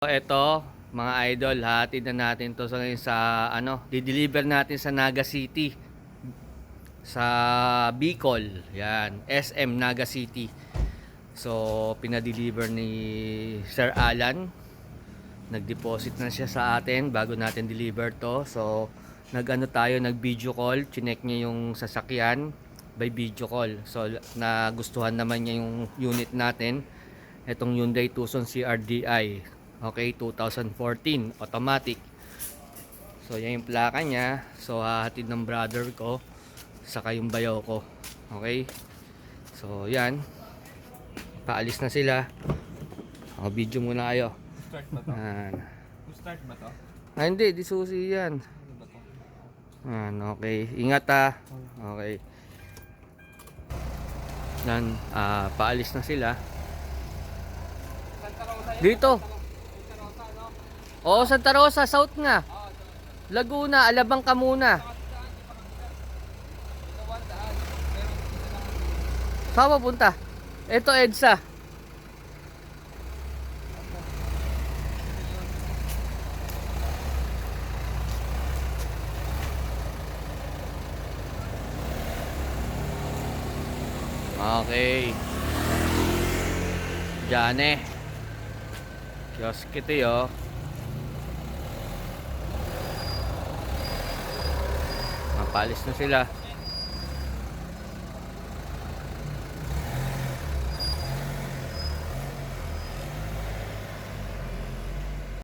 Eto, mga idol, hatid na natin to sa di-deliver natin sa Naga City, sa Bicol. Yan, SM Naga City. So, pinadeliver ni Sir Alan. Nag-deposit na siya sa atin bago natin deliver to. So, nag-video call, chinek niya yung sasakyan by video call. So, nagustuhan naman niya yung unit natin. Etong Hyundai Tucson CRDI. Okay, 2014 automatic. So yan yung plaka niya. So hahatid ng brother ko saka yung bayaw ko. Okay. So yan. Paalis na sila. Video muna kayo. Start ba to? Yan. Start ba to? Hindi, di susi yan. Ano ba to? Okay. Ingat ha. Okay. Yan, paalis na sila. Santa Rosa yan? Dito. Santa Rosa, no? Oo, Santa Rosa, South nga. Laguna, Alabang ka muna. Ito one daan. Meron dito lang. Saan punta? Ito EDSA. Okay. Diyan kiosk ito yo. Mapalis na sila.